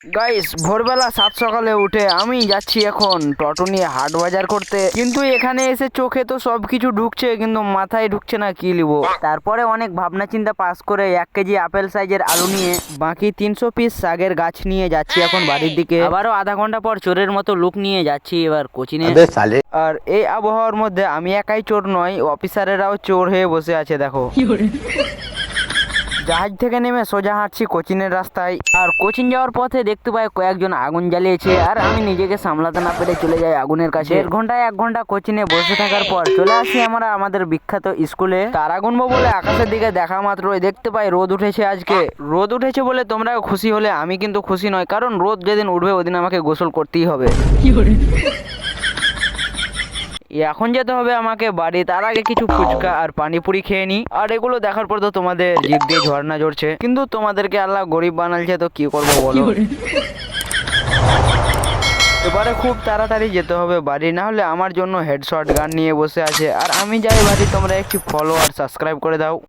Guys, ভোরবেলা 7 সকালে উঠে আমি যাচ্ছি এখন টোটো নিয়ে হাট বাজার করতে, কিন্তু এখানে এসে চোখে তো সবকিছু ঢুকছে কিন্তু মাথায় ঢুকছে না কি লিবো। তারপরে অনেক ভাবনা চিন্তা পাস করে 1 কেজি আপেল সাইজের আলু নিয়ে বাকি 300 পিস শাকের গাছ নিয়ে যাচ্ছি এখন বাড়ির দিকে। আবারও আধা ঘন্টা পর চোরের মতো লুক নিয়ে যাচ্ছি এবার কোচিনে। আর এই আবহাওয়ার মধ্যে আমি একাই চোর নয়, অফিসারেরাও চোর হয়ে বসে আছে দেখো। জাহাজ থেকে নেমে সোজা হাঁটছি কোচিনের রাস্তায়, আর কোচিন যাওয়ার পথে দেখতে পাই কয়েকজন আগুন জ্বালিয়েছে, আর আমি নিজেকে সামলাতে না পেরে চলে যাই আগুনের কাছে। 1.5 ঘন্টা কোচিনে বসে থাকার পর চলে আসি আমরা আমাদের বিখ্যাত স্কুলে। তারা গুনবো বলে আকাশের দিকে দেখা মাত্রই দেখতে পাই রোদ উঠেছে। আজকে রোদ উঠেছে বলে তোমরা খুশি হলে আমি কিন্তু খুশি নয়, কারণ রোদ যেদিন উঠবে ওদিন আমাকে গোসল করতেই হবে। এখন যেতে হবে আমাকে বাড়ি, তার আগে কিছু ফুচকা আর পানিপুরি খেয়ে নি। আর এগুলো দেখার পর তো তোমাদের জিভ দিয়ে ঝর্ণা ঝরছে, কিন্তু তোমাদেরকে আল্লাহ গরিব বানালছে তো কি করবো বলো। এবারে খুব তাড়াতাড়ি যেতে হবে বাড়ি, না হলে আমার জন্য হেডশট গান নিয়ে বসে আছে। আর আমি যাই বাড়ি, তোমরা একটি ফলো আর সাবস্ক্রাইব করে দাও।